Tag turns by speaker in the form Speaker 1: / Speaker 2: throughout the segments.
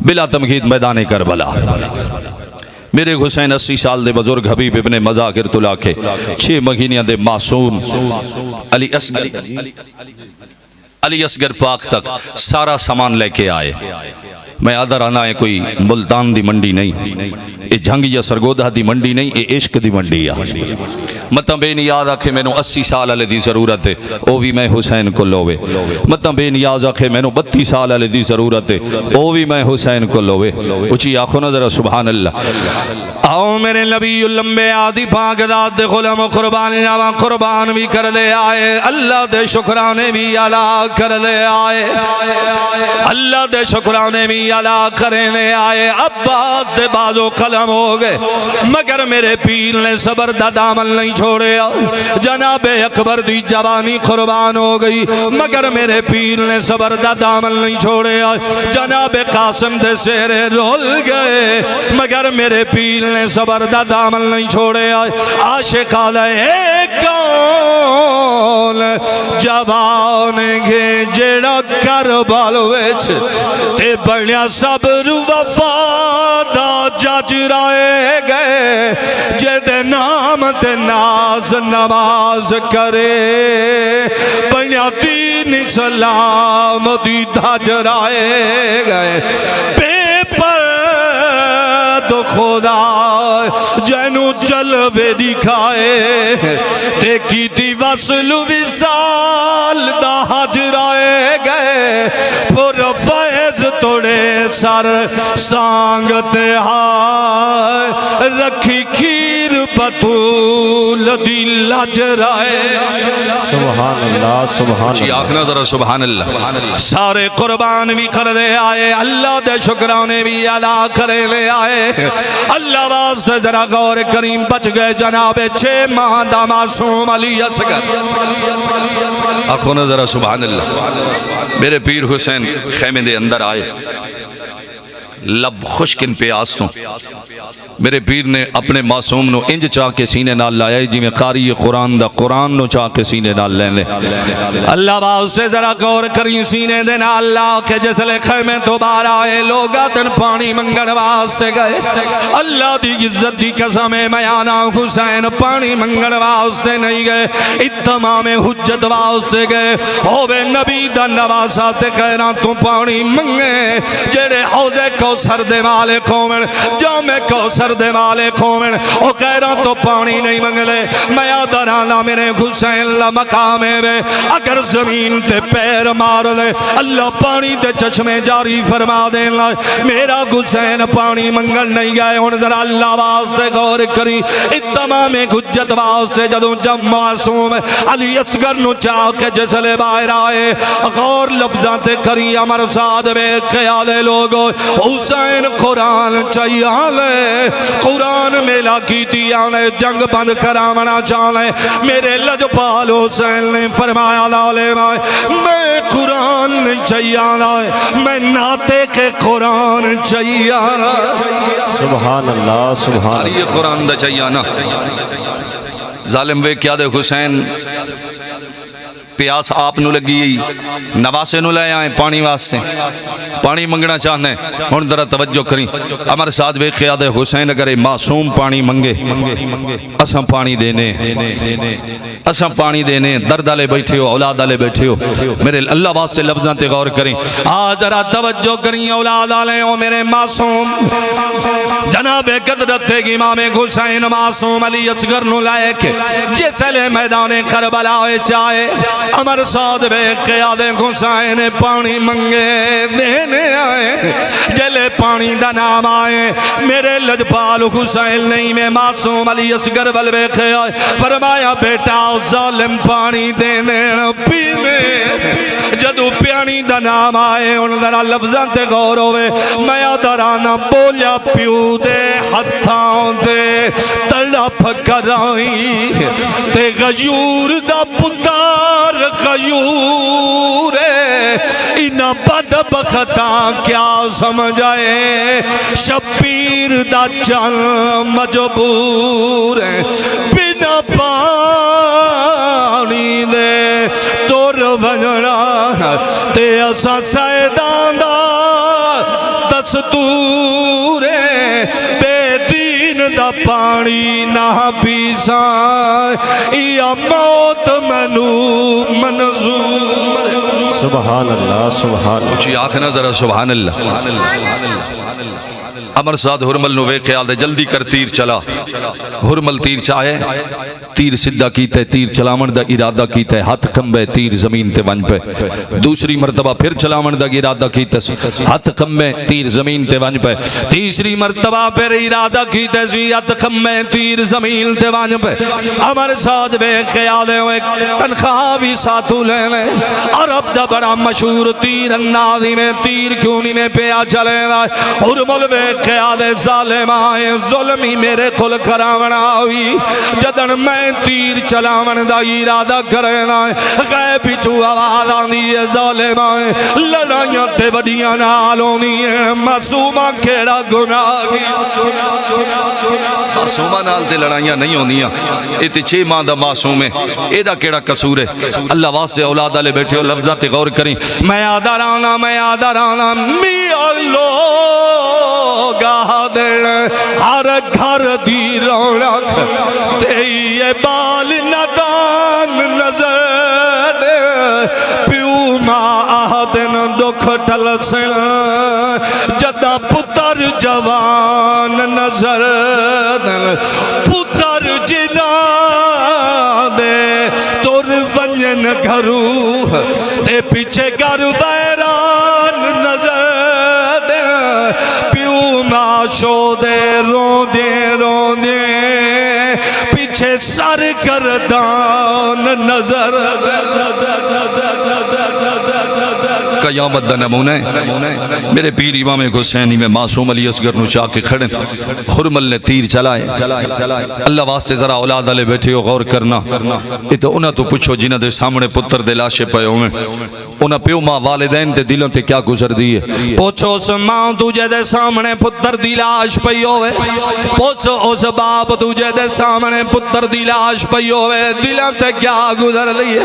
Speaker 1: بلا تمہید میدان کربلا میرے حسین 80 سال دے بزرگ حبیب ابن مذاکر تلا کے 6 مہینیاں دے معصوم علی اصغر پاک تک سارا سامان لے کے آئے. میں آدھر آنا ہے کوئی ملتان دی منڈی نہیں، اے جھنگ یا سرگودہ دی منڈی نہیں، اے عشق دی منڈی ہے. مطلب بے نیاز آکھے میں نو 80 سال علی دی ضرورت ہے، او بھی میں حسین کو لوے. مطلب بے نیاز آکھے میں نو 32 سال علی دی ضرورت ہے، او بھی میں حسین کو لوے. اچھی آنکھوں نظر سبحان اللہ. آؤ میرے نبی لمبے آدھی پاک ذات دے غلام و قربان جاواں قربان بھی کر دے آئے، اللہ دے شکرانے بھی علا کر دے آئے، اللہ دے شکرانے بھی علا کرنے آئے. عباس دے بازو قلم ہو گئے مگر میرے پیر نے صبر دا دامن نہیں چھوڑے. جناب اکبر دی جوانی قربان ہو گئی مگر میرے پیر نے صبر دا دامن نہیں چھوڑے. جناب قاسم دے سہرے رول گئے مگر میرے پیر نے صبر دا دامن نہیں چھوڑے. عاشق آلے کون جوان گے جڑا کربلا وچ تے بڑیا صبر وفا دا جج رائے گئے، جدے نام تے ناز نماز کرے بڑیا دین اسلام دی دھج رائے گئے. پیپر تو خدا جنو جلوے دکھائے دیکھی دی وصل وصال دا حجرائے گئے. پر فیض توڑے سر سانگتے ہائے رکھی کھیر بطول دی لجرائے.
Speaker 2: سبحان اللہ سبحان
Speaker 1: جی
Speaker 2: اللہ.
Speaker 1: آخنا ذرا سبحان اللہ. سارے قربان بھی کر دے آئے، اللہ دے شکرانے بھی ادا کرے لے آئے. اللہ واسطے ذرا غور کریم بچ گئے جناب 6 ماہ دا معصوم علی اصغر. آخنا ذرا سبحان اللہ. میرے پیر حسین خیمے دے اندر آئے، لب خشکن پہ آستوں. میرے پیر نے اپنے معصوم نو انج چاہ کے سینے نال لایا جی میں قاری قرآن دا قرآن نو چاہ کے سینے نال لیں دے. اللہ واسطے ذرا غور کریں سینے دے نال اللہ کے جسلے خیمے تو باہر آئے لوگا تن پانی منگن واسطے گئے. اللہ دی عزت دی قسم میں آنا حسین پانی منگن واسطے نہیں گئے، اتمام حجت واسطے گئے. ہووے نبی دا نواسا تے کہنا تو پانی منگے جڑے حوضے کوثر دے مالک ہومن جامع کوثر دے مالک ہومن او کہہ رہا تو پانی نہیں منگلے. میں آدھرانا میرے حسین اللہ مقامے میں اگر زمین تے پیر مار لے اللہ پانی تے چشمے جاری فرما دیں لائے. میرا حسین پانی منگل نہیں گئے. ان ذرا اللہ واسطے غور کری اتمام حجت واسطے جدوں جب معصوم علی اصغر نو چاہ کے جسلے باہر آئے غور لفظاں تے کری امر ساتھ بے خیالے لوگو حسین قرآن چاہیے لے قرآن میلا کی دیانے جنگ بند کرامنا چاہے. میرے لجپال حسین نے فرمایا لالے میں قرآن نہیں چاہیے میں ناتے کے قرآن چاہیے.
Speaker 2: سبحان اللہ سبحان اللہ.
Speaker 1: یہ قرآن دا چاہیے نا ظالم وے کیا دے حسین پیاس آپ نو لگی نواسے نو لے آئیں پانی واسطے پانی منگنا چاہنے ہیں. ان درہ توجہ کریں امر ساتھ وے قیاد حسین اگر معصوم پانی منگے اساں پانی دینے اساں پانی دینے درد آلے بیٹھے ہو اولاد آلے بیٹھے ہو. میرے اللہ واسطے لفظاں تے غور کریں آج ذرا توجہ کریں اولاد آلے ہو میرے معصوم جناب قدرت امام حسین معصوم علی اصغر نو لائے کے جسلے میدان کربلا ہوئے چاہے امر ساتھ بے قیاد حسین پانی منگے دینے آئے. جلے پانی دا نام آئے میرے لجپال حسین نہیں میں معصوم علی اصغر بلوے خیال فرمایا بیٹا ظالم پانی دینے پینے. جدو پیانی دا نام آئے ان ذرا لفظاں تے غور ہوئے میں آدھرانا بولیا پیو دے ہتھاں دے تڑپ کرائی تے غیور دا پتار غیور انہا بدبختاں کیا سمجھائے شبیر دا چل مجبور بنا پانی دے تور بننا تے اسا سیدان دا دستورے بے دین دا پانی نہ پیساں یا موت منو منظور
Speaker 2: سبحان اللہ سبحان اللہ
Speaker 1: جی آخنا ذرا سبحان اللہ امر سعد ہرمل نو وے خیال دے جلدی کر تیر چلا ہرمل تیر چاہے تیر سدھا کیتے تیر چلاون دا ارادہ کیتے ہاتھ کھمبے تیر زمین تے ون پہ دوسری مرتبہ پھر چلاون دا ارادہ کیتے ہاتھ کھمبے تیر زمین تے ون پہ تیسری مرتبہ پھر ارادہ کیتے ہاتھ کھمبے تیر زمین تے ون پہ امر سعد وے خیال دے تنخواہ بھی ساتھو لینے عرب دا بڑا مشہور تیر اندازی میں تیر کیونی میں پیا چلے ہرمل وے خیال ظالم آئے ظلمی میرے کھل کراونا ہوئی جدن میں تیر چلاون دا ارادہ کرنا غیب بچو آواز آنی ہے ظالم آئے لڑائیاں تے بڑیاں نالونی ہے معصومہ کیڑا گناہ معصومہ نال تے لڑائیاں نہیں ہونیاں ایتے 6 ماہ دا معصوم ہے ایدہ کیڑا قصور ہے اللہ واسطے اولاد والے بیٹھے ہو لفظات غور کریں میں آدھا رانا میاں لوگا دل ہر گھر دی رونق تیئے بال ندان نظر دے پیو ماں آدن دکھ ٹل سن جدا پتر جوان نظر دے پتر جنا دے تور ونجن گھرو تے پیچھے گھر ویران نظر دے پیو ماں شو دے رو دے پیچھے سر گردان نظر قیامت دا نمونہ میرے پیر امام حسینی میں معصوم علی اصغر نو چاہ کے کھڑے ہرمل نے تیر چلائے اللہ واسطے ذرا اولاد والے بیٹھے ہو غور کرنا یہ تو انہاں تو پوچھو جنہاں دے سامنے پتر دے لاشے پے ہوئے انہاں پیو ماں والدین دے دلوں تے کیا گزر دیئے پوچھو اس ماں تجھے دے سامنے پتر دی لاش پئی ہوئے پوچھو اس باپ تجھے دے سامنے پتر دی لاش پئی ہوئے دلوں تے کیا گزر دیئے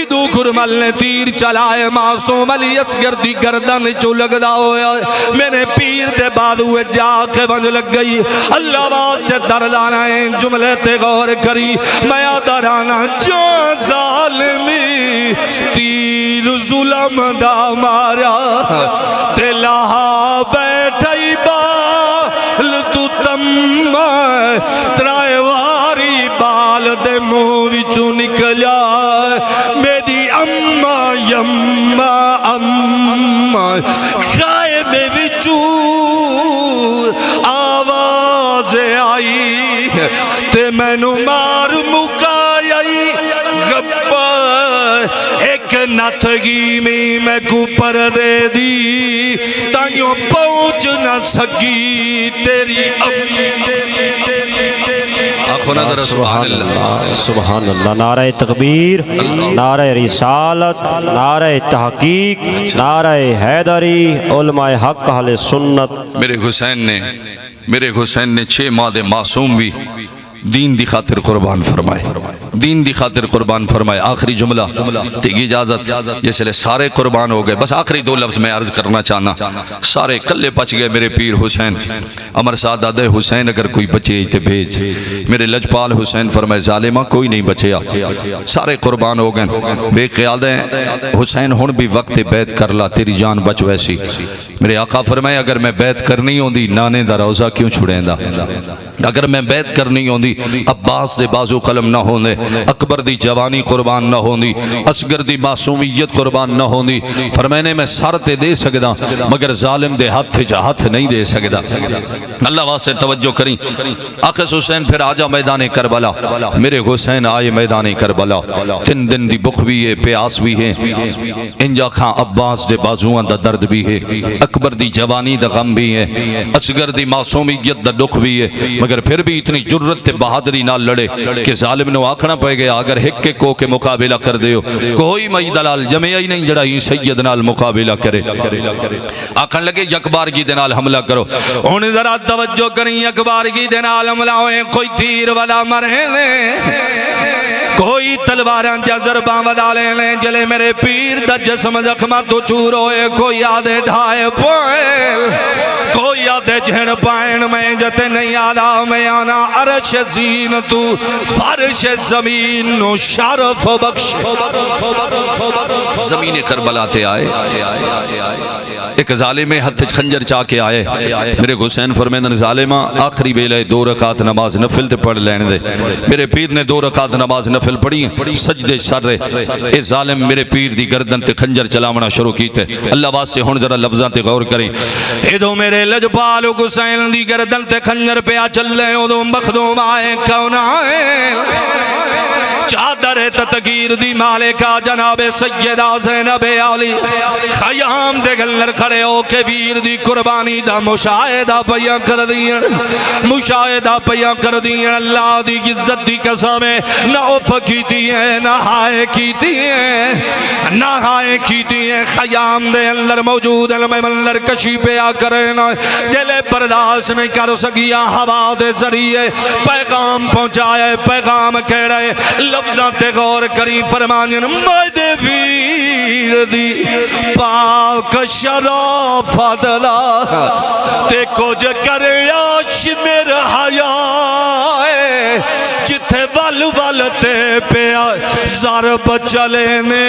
Speaker 1: ادو ہرمل نے تیر چلائے معصوم علی اصغر دی گردن چو لگ دا ہویا میرے پیر دے بعد ہوئے جا کے بنج لگ گئی اللہ واسطے در لانا ہے جملے تے غور کری میں درانا جو ظالمی تیر ظلم دا مارا تے لہا بیٹھائی بال تو تم ترائے واری بال دے موری چو نکلیا میری اممہ یمہ اممہ خائے میں وچور آواز آئی تے میں نو مار مکائی گپا ایک نتگی میں کو پر دے دی تائیوں پہنچ نہ سکی تیری آنکھوں نظر سبحان اللہ
Speaker 2: سبحان اللہ نعرہ تکبیر نعرہ رسالت نعرہ تحقیق نعرہ حیدری علماء حق اہل سنت
Speaker 1: میرے حسین نے 6 ماہ دے معصوم بھی دین دی خاطر قربان فرمائے دین دی خاطر قربان فرمائے آخری جملہ تیگی اجازت جیسے لے سارے قربان ہو گئے بس آخری 2 لفظ میں عرض کرنا چاہنا سارے کلے بچ گئے میرے پیر حسین امر سعادہ حسین اگر کوئی بچے تے بھیج میرے لجپال حسین فرمائے ظالمہ کوئی نہیں بچے سارے قربان ہو گئے بے خیال ہے حسین ہن بھی وقت بیعت کر لا تیری جان بچ ویسی میرے آقا فرمائے اگر میں بیعت کرنی ہوں دی نانے دا روزہ کیوں چھڑیں دا اگر میں بیعت کرنی ہوں دی عباس دے بازو قلم نہ ہوندے اکبر دی جوانی قربان نہ ہوندی اصغر دی معصومیت قربان نہ ہوندی فرمانے میں سر تے دے سکدا مگر ظالم دے ہاتھ نہیں دے سکدا اللہ واسطے توجہ کریں آخر حسین پھر آجا میدان کربلا میرے حسین آئے میدان کربلا 3 دن دی بخ بھی ہے پیاس بھی ہے انجا خان عباس دے بازوان دا درد بھی ہے اکبر دی جوانی دا غم بھی ہے اصغر دی معصومیت دا دکھ بھی ہے مگر پھر بھی اتنی جرت تے بہادری نہ لڑے کہ ظالم نو آکھنا پہ گیا اگر ہک کے کو کے مقابلہ کر دیو کوئی مئی دلال جمعہ ہی نہیں جڑا ہی سید نال مقابلہ کرے آکھن لگے یک بارگی دے نال حملہ کرو انہیں ذرا توجہ کریں یک بارگی دے نال حملہ ہوئے کوئی تیر ودا مرے لیں کوئی تلواراں جا ضرباں ودا لیں جلے میرے پیر دا جسم زخمہ تو چور ہوئے کوئی آدھے ڈھائے پوئل گویا دے جھن پائن میں جتے نہیں آدھا میں آنا عرش زین تو فرش زمین نو شرف بخش زمین کربلا تے آئے ایک ظالم ہتھ خنجر چاہ کے آئے میرے حسین فرمیدن ظالمہ آخری بیلے 2 رکعت نماز نفل تے پڑھ لینے دے میرے پیر نے 2 رکعت نماز نفل پڑھی سجدے سر رہے اے ظالم میرے پیر دی گردن تے خنجر چلاونا شروع کیتے اللہ واسطے ہون ذرا لفظاں تے غور کریں ادو میرے لجپال حسین دی گردن تے خنجر پہ آ چلے ادو مخدوم آئے کون آئے چادر تطگیر دی مالکہ جناب سیدہ زینب علی خیام دے گلنر کھڑے ہو کے ویر دی قربانی دا مشاہدہ پیا کر دیا مشاہدہ پیا کر دیا اللہ دی عزت دی قسمیں نہ اف کیتی ہے نہ ہائے کیتی ہے نہ ہائے کیتی ہے خیام دے اندر موجود علم ملر کشی پہ آ کرنا دل برداشت نہیں کر سکیا ہوا دے ذریعے پیغام پہنچائے پیغام کہہ رہے لفظاں تے غور کری فرمانین مدے ویر دی پاک شرافت لا تے کچھ کرے آش میرا حیائے جتھے ول تے پیا ضرب چلے نے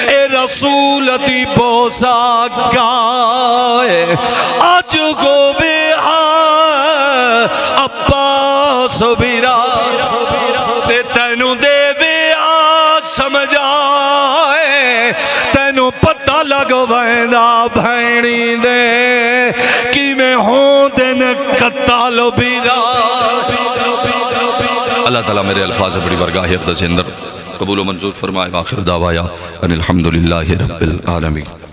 Speaker 1: اے رسول دی بوسا گائے آج گوے عباس بیرا تے تینو دے وے آج سمجھائے تینو پتہ لگو ویندہ بھینی دے کی میں ہوں دن قتال بیرا اللہ تعالیٰ میرے الفاظ بڑی برگاہ اقدس اندر قبول و منظور فرمائے آخر دعوایا ان الحمدللہ رب العالمین